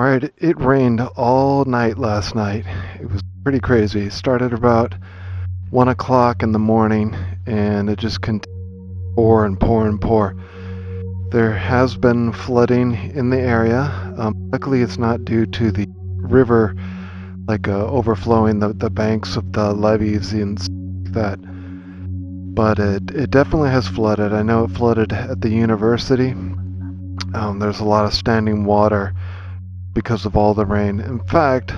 Alright, it rained all night last night. It was pretty crazy. It started about 1 o'clock in the morning, and it just continued to pour and pour and pour. There has been flooding in the area. Luckily, it's not due to the river, overflowing the banks of the levees and that. But it definitely has flooded. I know it flooded at the university. There's a lot of standing water because of all the rain. In fact,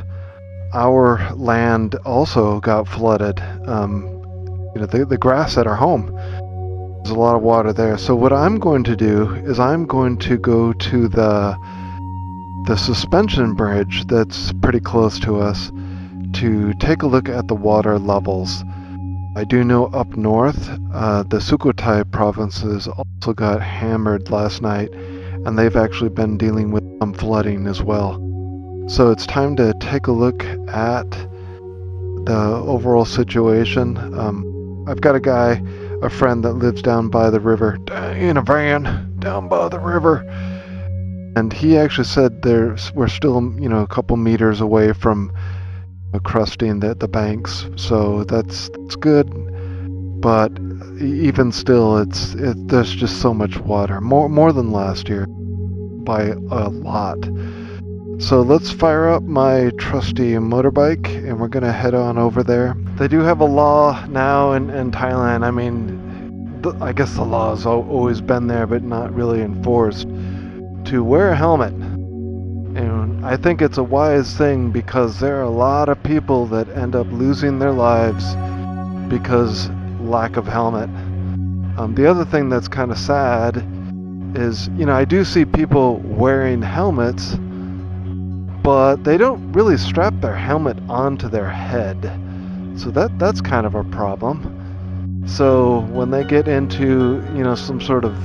our land also got flooded. The grass at our home, there's a lot of water there. So what I'm going to do is I'm going to go to the suspension bridge that's pretty close to us to take a look at the water levels. I do know up north, the Sukhothai provinces also got hammered last night, and they've actually been dealing with some flooding as well. So it's time to take a look at the overall situation. I've got a friend that lives down by the river, in a van, down by the river. And he actually said we're still, a couple meters away from crusting the banks. So that's good. But even still, there's just so much water, more than last year by a lot. So let's fire up my trusty motorbike, and we're gonna head on over there. They do have a law now in Thailand. I mean, I guess the law has always been there, but not really enforced, to wear a helmet. And I think it's a wise thing because there are a lot of people that end up losing their lives because lack of helmet. The other thing that's kind of sad is, I do see people wearing helmets, but they don't really strap their helmet onto their head. So that's kind of a problem. So when they get into, some sort of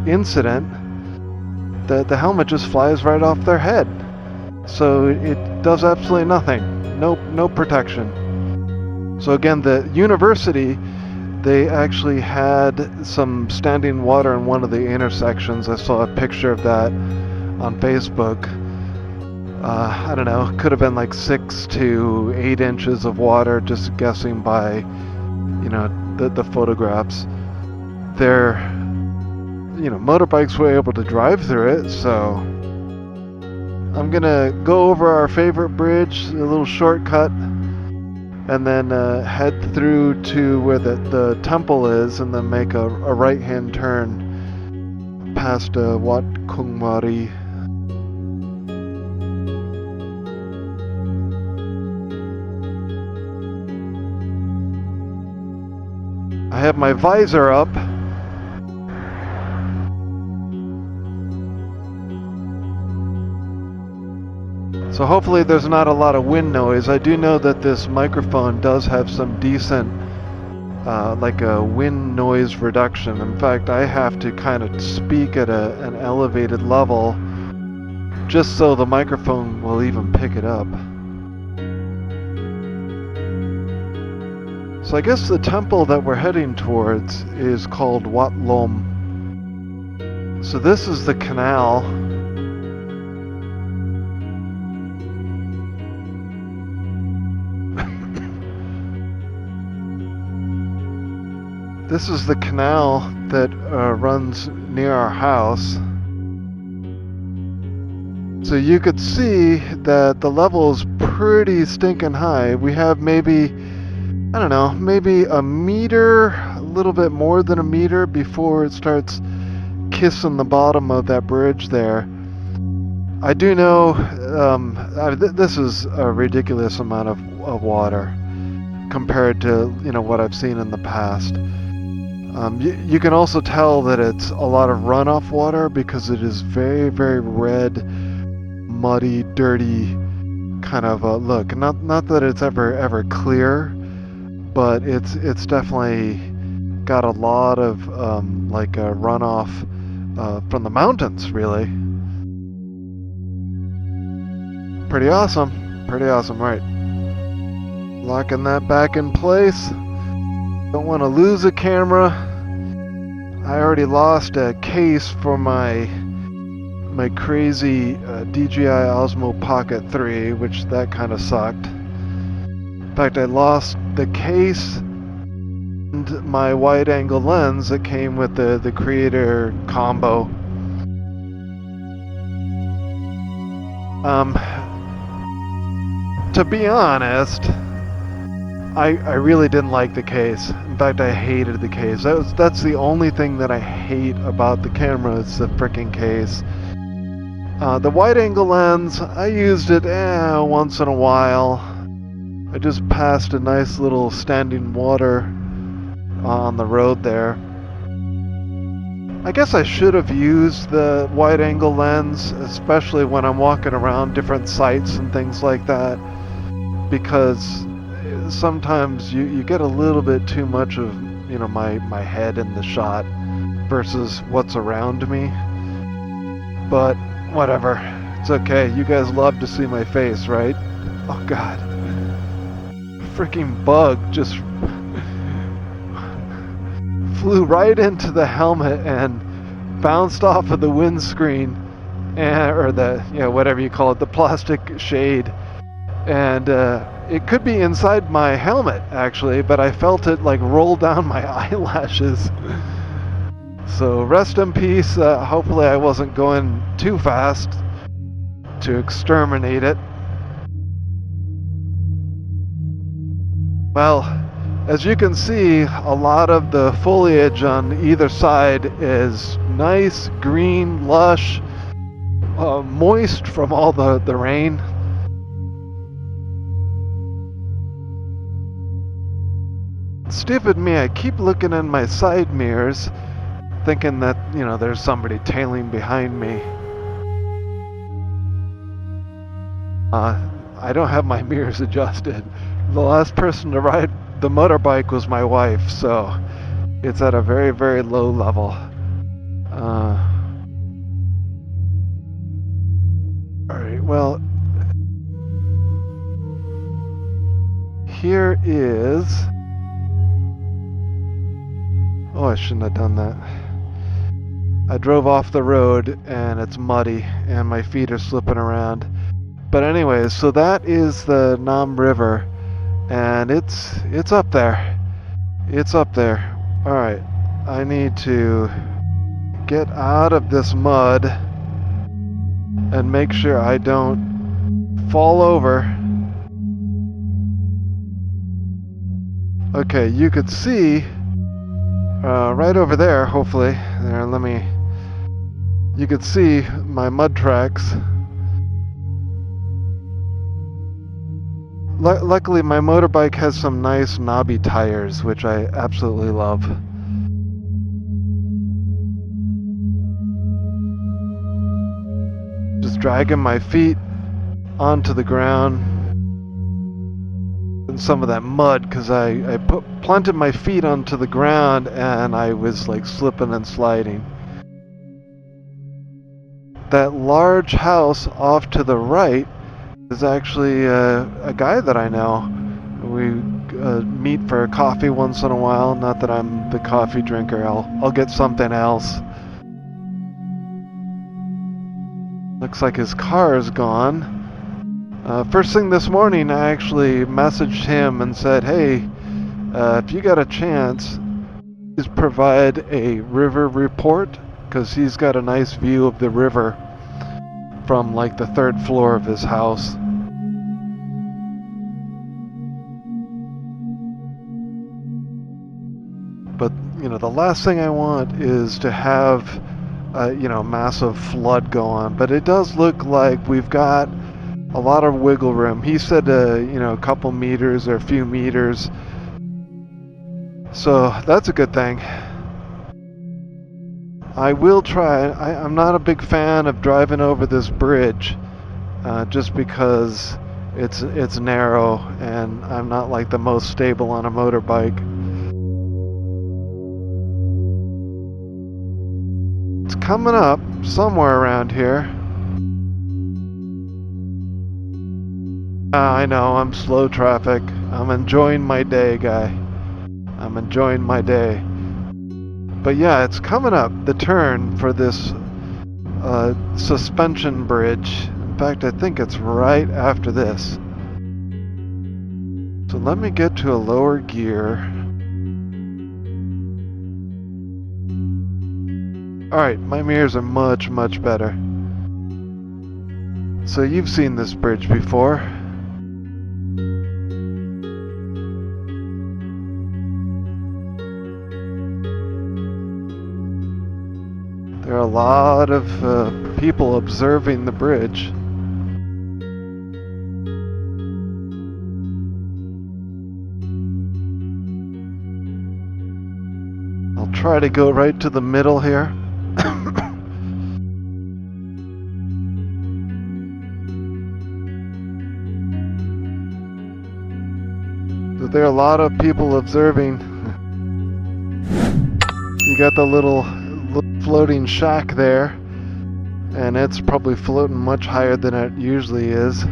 incident, the helmet just flies right off their head. So it does absolutely nothing. No protection. So again, the university, they actually had some standing water in one of the intersections. I saw a picture of that on Facebook. I don't know, could have been like 6 to 8 inches of water, just guessing by, the photographs. Their, motorbikes were able to drive through it, so I'm gonna go over our favorite bridge, a little shortcut, and then head through to where the temple is, and then make a right-hand turn past Wat Kung Mari. I have my visor up. So hopefully there's not a lot of wind noise. I do know that this microphone does have some decent a wind noise reduction. In fact, I have to kind of speak at an elevated level just so the microphone will even pick it up. So I guess the temple that we're heading towards is called Wat Lom. So this is the canal. This is the canal that runs near our house. So you could see that the level is pretty stinking high. We have maybe a meter, a little bit more than a meter before it starts kissing the bottom of that bridge there. I do know this is a ridiculous amount of water compared to what I've seen in the past. You can also tell that it's a lot of runoff water because it is very, very red, muddy, dirty kind of a look. Not that it's ever clear, but it's definitely got a lot of a runoff from the mountains, really. Pretty awesome, right? Locking that back in place. Don't want to lose a camera. I already lost a case for my my crazy DJI Osmo Pocket 3, which that kind of sucked. In fact, I lost the case and my wide-angle lens that came with the Creator combo. To be honest, I really didn't like the case. In fact, I hated the case. That's the only thing that I hate about the camera is the freaking case. The wide-angle lens, I used it once in a while. I just passed a nice little standing water on the road there. I guess I should have used the wide-angle lens, especially when I'm walking around different sites and things like that, because sometimes you get a little bit too much of, you know, my head in the shot versus what's around me. But whatever, it's okay. You guys love to see my face, right? Oh god, freaking bug just flew right into the helmet and bounced off of the windscreen, or the, you know, whatever you call it, the plastic shade, and it could be inside my helmet actually, but I felt it like roll down my eyelashes. So rest in peace. Hopefully I wasn't going too fast to exterminate it. Well, as you can see, a lot of the foliage on either side is nice, green, lush, moist from all the rain. Stupid me, I keep looking in my side mirrors, thinking that, you know, there's somebody tailing behind me. I don't have my mirrors adjusted. The last person to ride the motorbike was my wife, so it's at a very, very low level. Alright, well, here is... Oh, I shouldn't have done that. I drove off the road and it's muddy and my feet are slipping around. But anyways, so that is the Nan River, and it's up there. It's up there. Alright, I need to get out of this mud and make sure I don't fall over. Okay, you could see right over there, hopefully. There, you could see my mud tracks. Luckily, my motorbike has some nice knobby tires, which I absolutely love. Just dragging my feet onto the ground in some of that mud, because I planted my feet onto the ground and I was like slipping and sliding. That large house off to the right is actually a guy that I know. We meet for a coffee once in a while. Not that I'm the coffee drinker. I'll get something else. Looks like his car is gone. First thing this morning, I actually messaged him and said, hey, if you got a chance, please provide a river report, because he's got a nice view of the river from like the third floor of his house. But, you know, the last thing I want is to have, you know, massive flood go on. But it does look like we've got a lot of wiggle room. He said, you know, a couple meters or a few meters. So that's a good thing. I will try. I'm not a big fan of driving over this bridge, just because it's narrow and I'm not like the most stable on a motorbike. It's coming up somewhere around here. I know, I'm slow traffic. I'm enjoying my day, guy. I'm enjoying my day. But yeah, it's coming up, the turn for this suspension bridge. In fact, I think it's right after this. So let me get to a lower gear. Alright, my mirrors are much, much better. So you've seen this bridge before. There are a lot of people observing the bridge. I'll try to go right to the middle here. So there are a lot of people observing. You got the little floating shack there, and it's probably floating much higher than it usually is.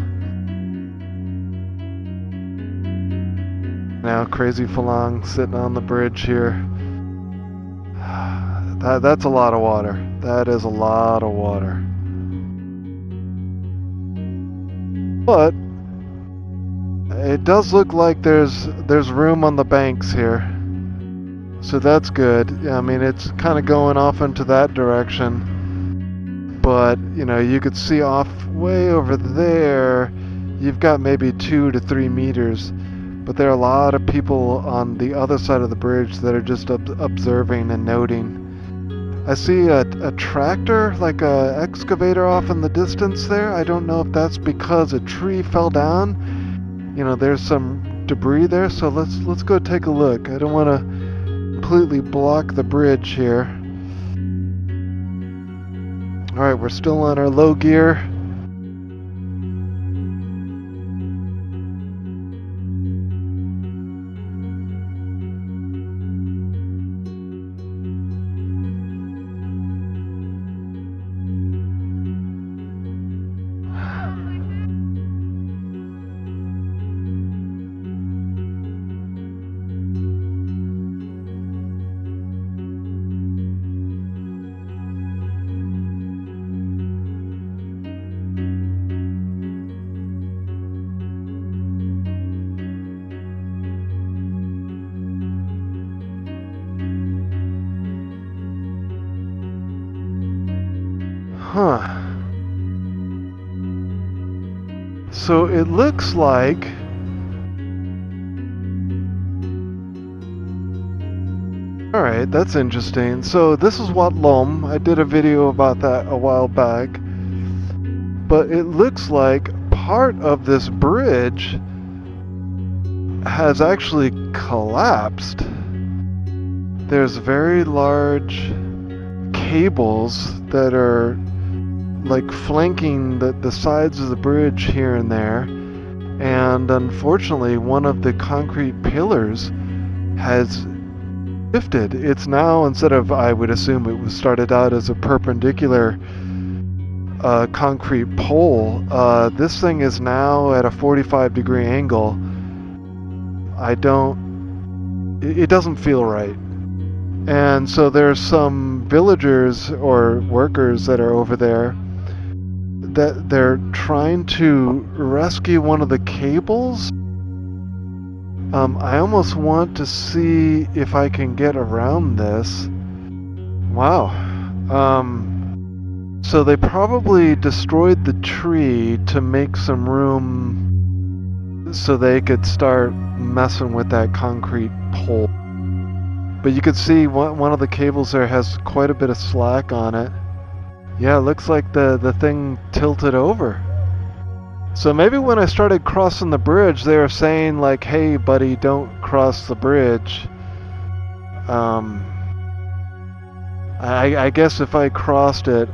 Now Crazy Falong sitting on the bridge here. That's a lot of water. That is a lot of water. But it does look like there's room on the banks here. So that's good. I mean, it's kind of going off into that direction. But, you know, you could see off way over there, you've got maybe 2 to 3 meters. But there are a lot of people on the other side of the bridge that are just observing and noting. I see a tractor, like a excavator off in the distance there. I don't know if that's because a tree fell down. You know, there's some debris there, so let's go take a look. I don't want to completely block the bridge here. Alright, we're still on our low gear. Huh. So it looks like alright, that's interesting. So this is Wat Lom. I did a video about that a while back. But it looks like part of this bridge has actually collapsed. There's very large cables that are like flanking the sides of the bridge here and there, and unfortunately one of the concrete pillars has shifted. It's now, instead of, I would assume it was started out as a perpendicular concrete pole, this thing is now at a 45-degree angle. It doesn't feel right. And so there's some villagers or workers that are over there that they're trying to rescue one of the cables. I almost want to see if I can get around this. Wow. So they probably destroyed the tree to make some room so they could start messing with that concrete pole. But you can see one of the cables there has quite a bit of slack on it. Yeah, it looks like the thing tilted over. So maybe when I started crossing the bridge, they were saying like, hey buddy, don't cross the bridge. I guess if I crossed it,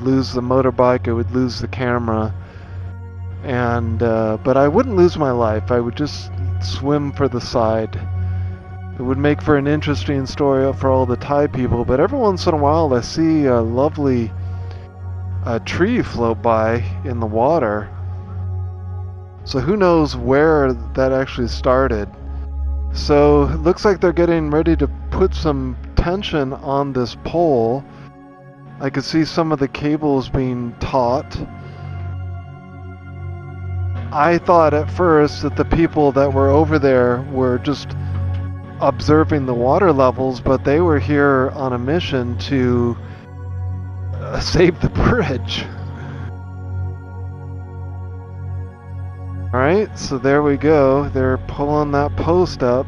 lose the motorbike, I would lose the camera. And but I wouldn't lose my life. I would just swim for the side. It would make for an interesting story for all the Thai people, but every once in a while I see a lovely tree float by in the water. So who knows where that actually started. So it looks like they're getting ready to put some tension on this pole, I could see some of the cables being taut. I thought at first that the people that were over there were just observing the water levels, but they were here on a mission to save the bridge. Alright, so there we go. They're pulling that post up.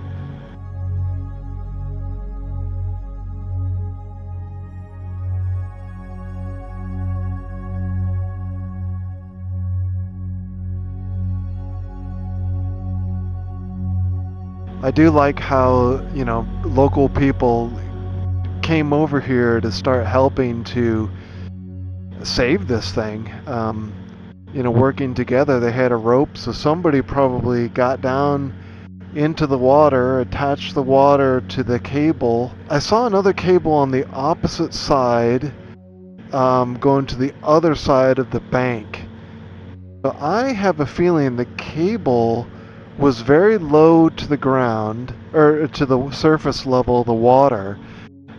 I do like how, you know, local people came over here to start helping to save this thing. You know, working together. They had a rope, so somebody probably got down into the water, attached the water to the cable. I saw another cable on the opposite side, going to the other side of the bank. So I have a feeling the cable was very low to the ground, or to the surface level of the water,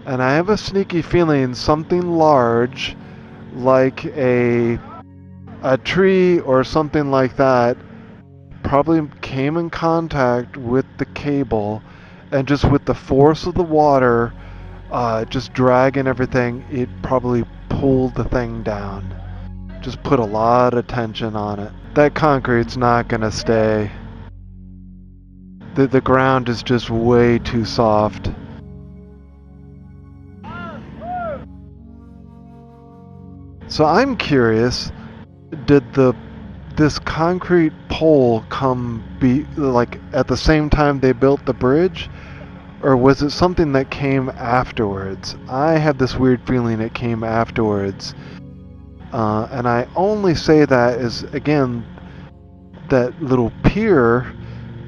and I have a sneaky feeling something large, like a tree or something like that, probably came in contact with the cable, and just with the force of the water, just dragging everything, it probably pulled the thing down. Just put a lot of tension on it. That concrete's not gonna stay. The ground is just way too soft. So I'm curious, did this concrete pole come like at the same time they built the bridge, or was it something that came afterwards? I have this weird feeling it came afterwards, and I only say that is, again, that little pier.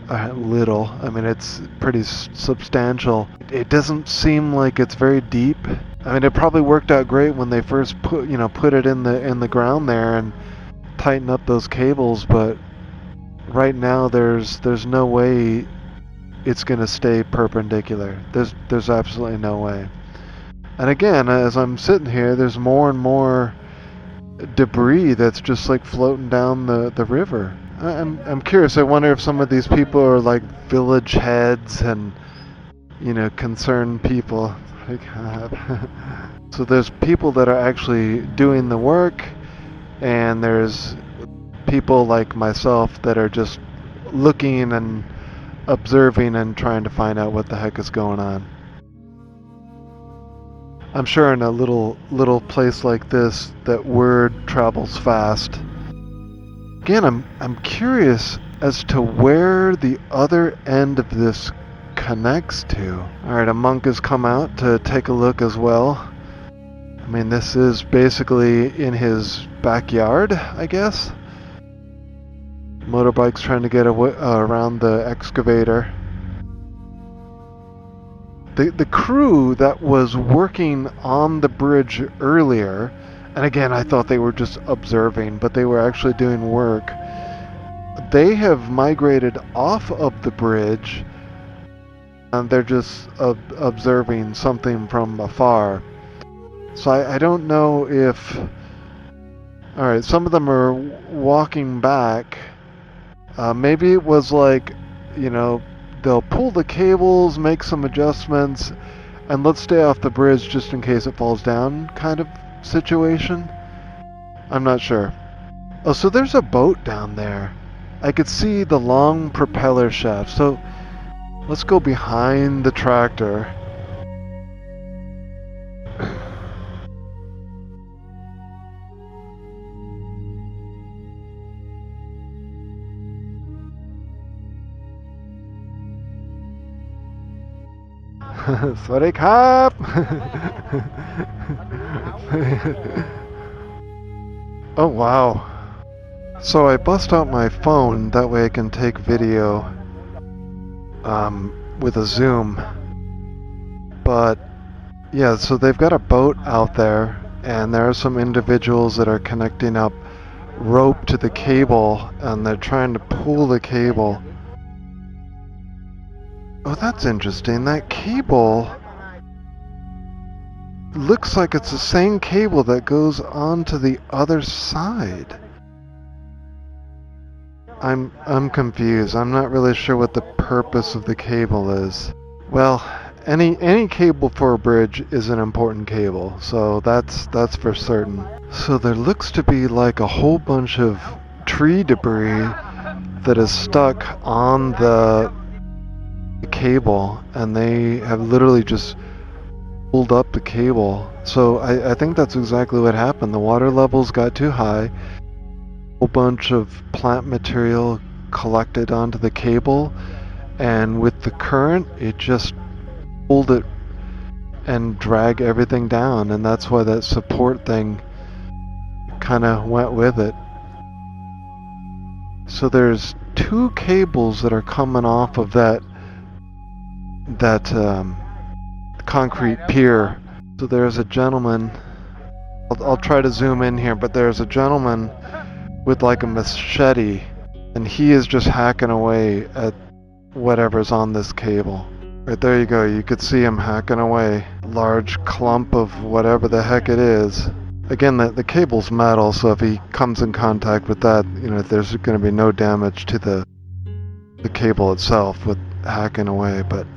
I mean, it's pretty substantial. It doesn't seem like it's very deep. I mean, it probably worked out great when they first put it in the ground there and tighten up those cables, but right now there's no way it's gonna stay perpendicular. There's absolutely no way. And again, as I'm sitting here, there's more and more debris that's just like floating down the river. I'm curious. I wonder if some of these people are like village heads and, you know, concerned people. So there's people that are actually doing the work, and there's people like myself that are just looking and observing and trying to find out what the heck is going on. I'm sure in a little place like this that word travels fast. Again, I'm curious as to where the other end of this connects to. Alright, a monk has come out to take a look as well. I mean, this is basically in his backyard, I guess. Motorbike's trying to get around the excavator. The crew that was working on the bridge earlier, and again, I thought they were just observing, but they were actually doing work. They have migrated off of the bridge, and they're just observing something from afar. So I don't know if... Alright, some of them are walking back. Maybe it was like, you know, they'll pull the cables, make some adjustments, and let's stay off the bridge just in case it falls down kind of situation. I'm not sure. Oh, so there's a boat down there. I could see the long propeller shaft. So let's go behind the tractor. Sorry, Cap. Oh, wow. So I bust out my phone, that way I can take video with a zoom. But yeah, so they've got a boat out there, and there are some individuals that are connecting up rope to the cable, and they're trying to pull the cable. Oh, that's interesting. That cable looks like it's the same cable that goes on to the other side. I'm confused. I'm not really sure what the purpose of the cable is. Well, any cable for a bridge is an important cable, so that's for certain. So there looks to be like a whole bunch of tree debris that is stuck on the cable, and they have literally just pulled up the cable. So I think that's exactly what happened. The water levels got too high. A whole bunch of plant material collected onto the cable, and with the current, it just pulled it and dragged everything down, and that's why that support thing kind of went with it. So there's two cables that are coming off of that concrete pier. So there's a gentleman, I'll try to zoom in here, but there's a gentleman with like a machete, and he is just hacking away at whatever's on this cable. Right there you go, you could see him hacking away. Large clump of whatever the heck it is. Again, the cable's metal, so if he comes in contact with that, there's going to be no damage to the cable itself with hacking away, but...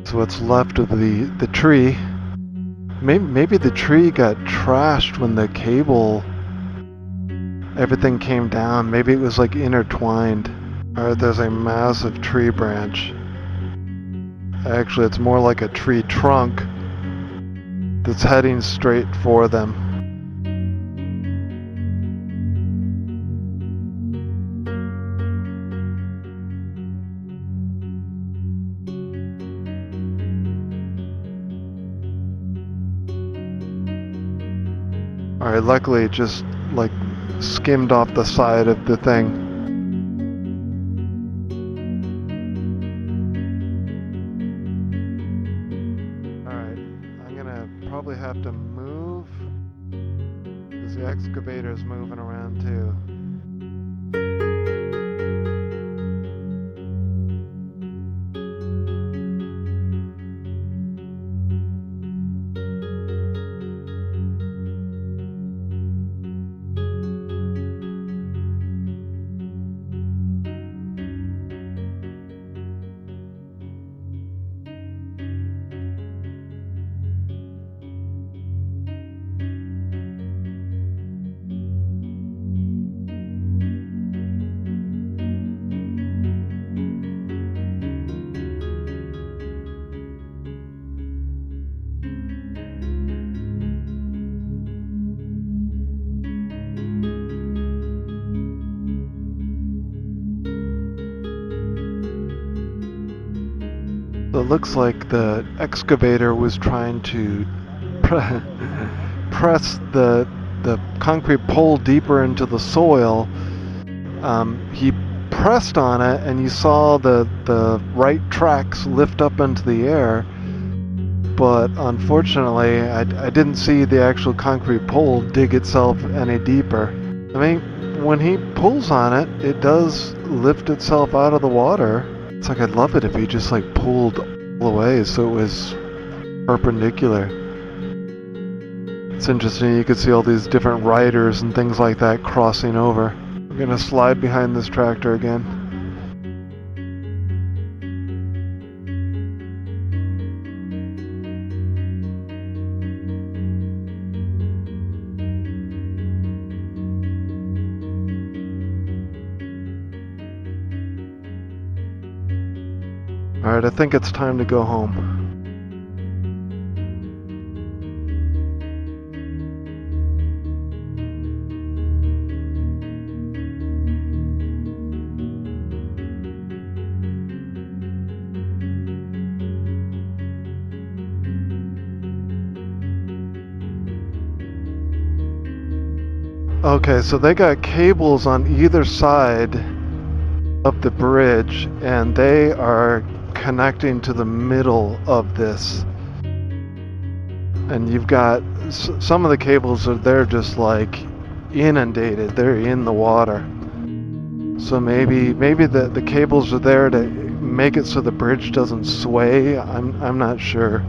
So what's left of the tree, maybe the tree got trashed when the cable, everything came down. Maybe it was like intertwined. Alright, there's a massive tree branch. Actually, it's more like a tree trunk that's heading straight for them. Alright, luckily it just like skimmed off the side of the thing. Alright, I'm gonna probably have to move because the excavator's moving around too. So it looks like the excavator was trying to press the concrete pole deeper into the soil. He pressed on it, and you saw the right tracks lift up into the air. But unfortunately, I didn't see the actual concrete pole dig itself any deeper. I mean, when he pulls on it, it does lift itself out of the water. It's like, I'd love it if he just like pulled all the way so it was perpendicular. It's interesting, you could see all these different riders and things like that crossing over. We're gonna slide behind this tractor again. Alright, I think it's time to go home. Okay, so they got cables on either side of the bridge, and they are connecting to the middle of this. And you've got some of the cables they're just like inundated. They're in the water. So maybe the cables are there to make it so the bridge doesn't sway. I'm not sure.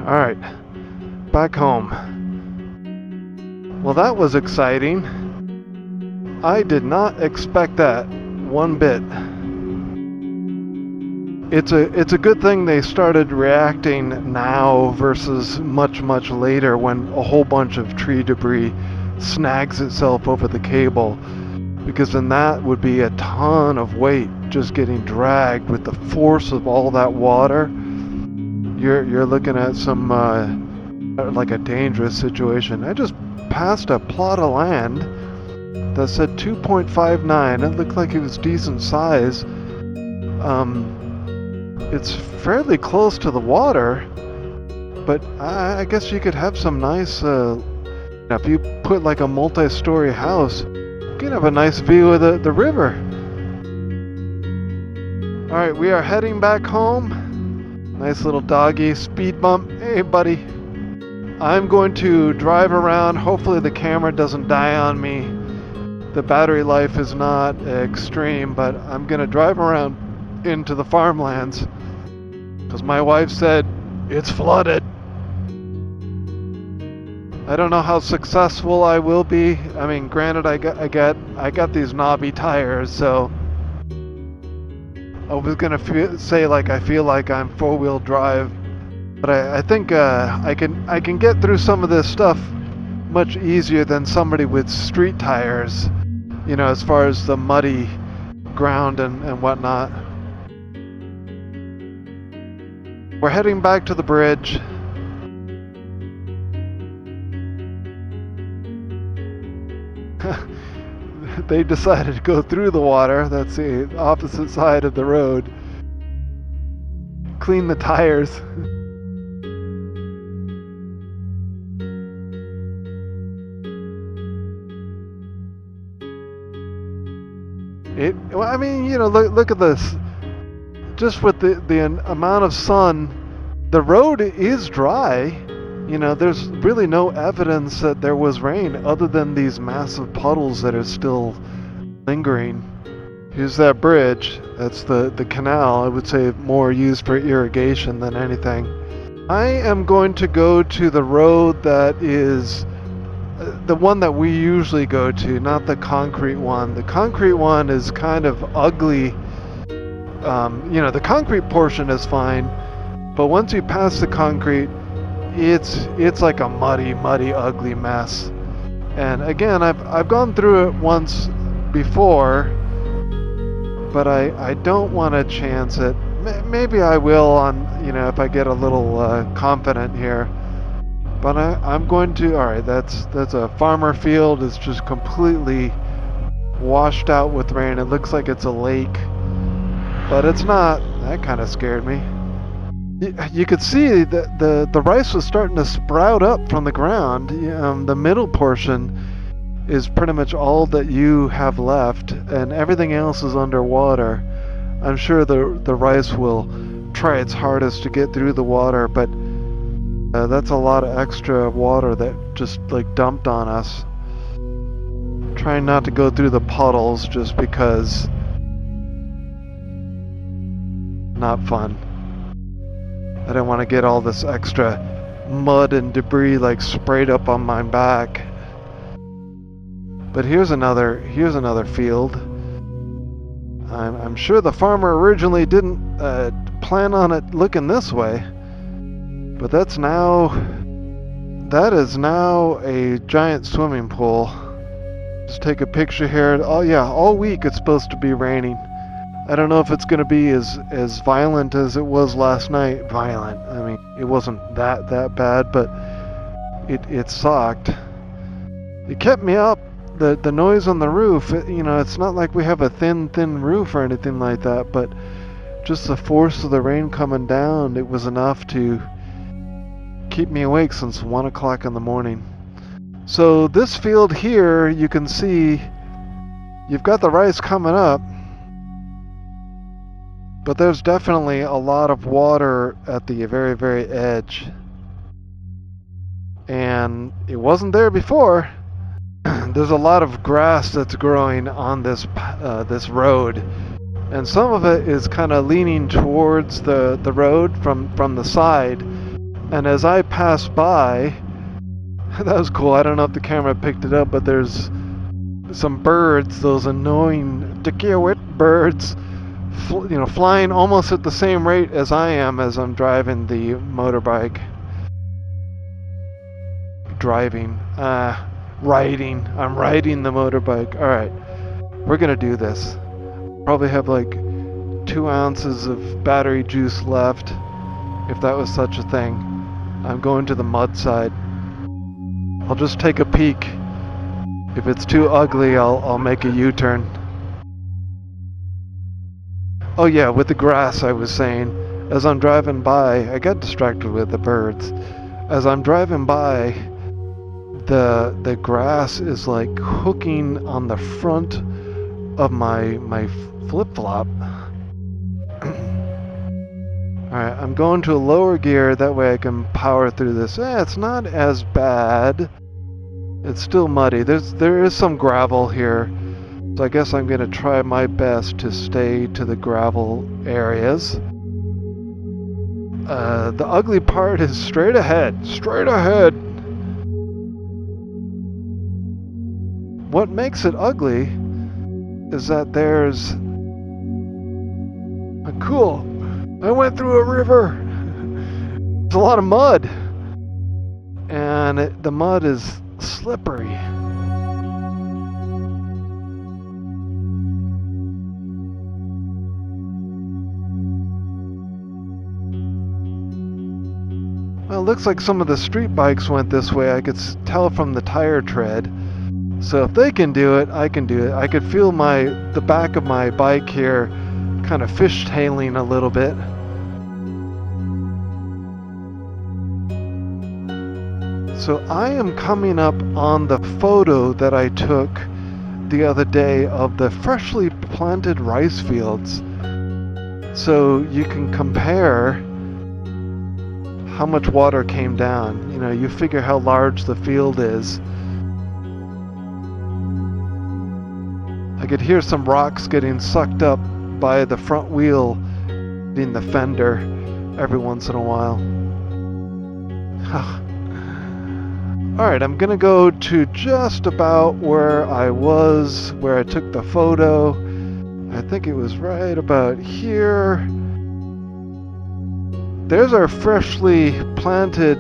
All right, back home. Well, that was exciting. I did not expect that one bit. It's a good thing they started reacting now versus much later when a whole bunch of tree debris snags itself over the cable, because then that would be a ton of weight just getting dragged with the force of all that water. You're looking at some like a dangerous situation. I just passed a plot of land that said 2.59. It looked like it was decent size. It's fairly close to the water, but I guess you could have some nice, if you put like a multi-story house, you can have a nice view of the river. Alright, we are heading back home. Nice little doggy speed bump. Hey buddy. I'm going to drive around. Hopefully the camera doesn't die on me. The battery life is not extreme, but I'm going to drive around into the farmlands because my wife said it's flooded. I don't know how successful I will be. I mean, granted, I got these knobby tires, so I was gonna say like I feel like I'm four-wheel drive, but I think I can get through some of this stuff much easier than somebody with street tires. You know, as far as the muddy ground and whatnot. We're heading back to the bridge. They decided to go through the water. That's the opposite side of the road. Clean the tires. Well, I mean, you know, look at this. Just with the amount of sun, the road is dry. You know, there's really no evidence that there was rain other than these massive puddles that are still lingering. Here's that bridge. That's the canal. I would say more used for irrigation than anything. I am going to go to the road that is the one that we usually go to, not the concrete one. The concrete one is kind of ugly. You know, the concrete portion is fine, but once you pass the concrete, it's like a muddy, ugly mess. And again, I've gone through it once before, but I don't want to chance it. Maybe I will on, you know, if I get a little confident here. But I'm going to. All right, that's a farmer field. It's just completely washed out with rain. It looks like it's a lake, but it's not. That kind of scared me. You could see that the rice was starting to sprout up from the ground. The middle portion is pretty much all that you have left, and everything else is underwater. I'm sure the rice will try its hardest to get through the water, but that's a lot of extra water that just like dumped on us. Trying not to go through the puddles just because not fun. I don't want to get all this extra mud and debris like sprayed up on my back. But here's another field. I'm sure the farmer originally didn't plan on it looking this way, but that is now a giant swimming pool. Just take a picture here. Oh yeah, all week it's supposed to be raining. I don't know if it's going to be as violent as it was last night. Violent. I mean, it wasn't that bad, but it sucked. It kept me up. The noise on the roof, you know, it's not like we have a thin roof or anything like that, but just the force of the rain coming down, it was enough to keep me awake since 1 o'clock in the morning. So this field here, you can see you've got the rice coming up, but there's definitely a lot of water at the very, very edge. And it wasn't there before. There's a lot of grass that's growing on this road, and some of it is kind of leaning towards the road from the side. And as I passed by, that was cool. I don't know if the camera picked it up, but there's some birds, those annoying Dikirwit birds, flying almost at the same rate as I am as I'm driving the motorbike. I'm riding the motorbike. Alright, we're gonna do this. Probably have like 2 ounces of battery juice left, if that was such a thing. I'm going to the mud side. I'll just take a peek. If it's too ugly, I'll make a U-turn. Oh yeah, with the grass, I was saying, as I'm driving by, I got distracted with the birds. As I'm driving by, the grass is like hooking on the front of my flip-flop. Alright, I'm going to a lower gear, that way I can power through this. It's not as bad. It's still muddy. There is some gravel here, so I guess I'm going to try my best to stay to the gravel areas. The ugly part is straight ahead. Straight ahead! What makes it ugly is that there's... Cool! I went through a river! There's a lot of mud! And the mud is slippery. Well, it looks like some of the street bikes went this way. I could tell from the tire tread. So if they can do it, I can do it. I could feel the back of my bike here kind of fishtailing a little bit. So I am coming up on the photo that I took the other day of the freshly planted rice fields. So you can compare how much water came down. You figure how large the field is. I could hear some rocks getting sucked up by the front wheel in the fender every once in a while. Alright, I'm gonna go to just about where I was, where I took the photo. I think it was right about here. There's our freshly planted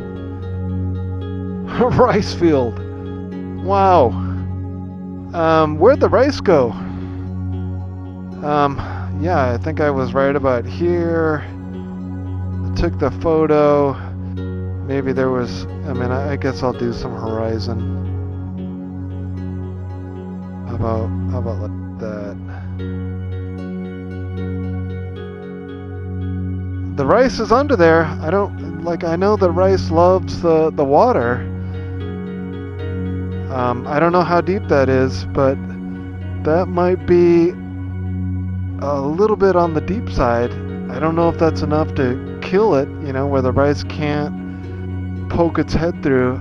rice field. Wow. Where'd the rice go? Yeah, I think I was right about here. I took the photo. Maybe there was... I guess I'll do some horizon. How about like that? The rice is under there. I know the rice loves the water. I don't know how deep that is, but that might be a little bit on the deep side. I don't know if that's enough to kill it, where the rice can't poke its head through.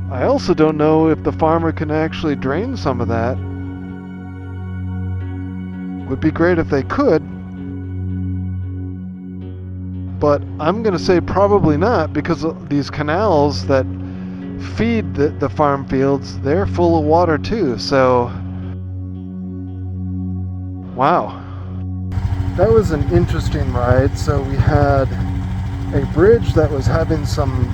I also don't know if the farmer can actually drain some of that. Would be great if they could, but I'm gonna say probably not, because these canals that feed the farm fields, they're full of water too. So wow, that was an interesting ride. So we had a bridge that was having some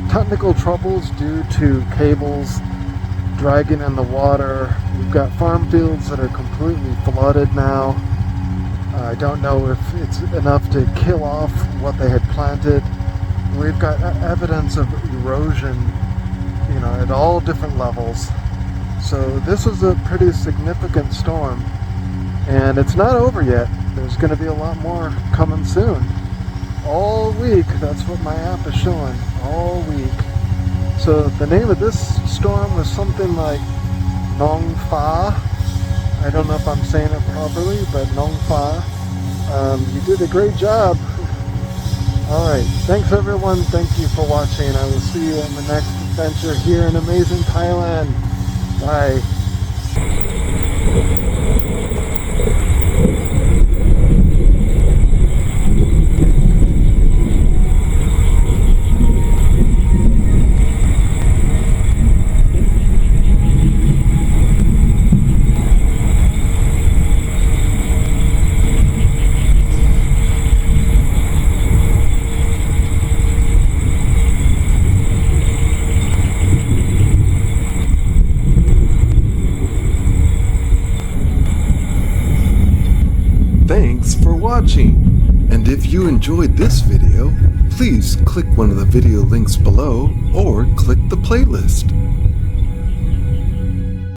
technical troubles due to cables dragging in the water. We've got farm fields that are completely flooded now. I don't know if it's enough to kill off what they had planted. We've got evidence of erosion, at all different levels. So this was a pretty significant storm. And it's not over yet. There's going to be a lot more coming soon. All week, that's what my app is showing, all week. So the name of this storm was something like Nong Fa. I don't know if I'm saying it properly, but Nong Fa. You did a great job. Alright, thanks everyone, thank you for watching. I will see you on the next adventure here in amazing Thailand. Bye. Thanks for watching, and if you enjoyed this video, please click one of the video links below or click the playlist.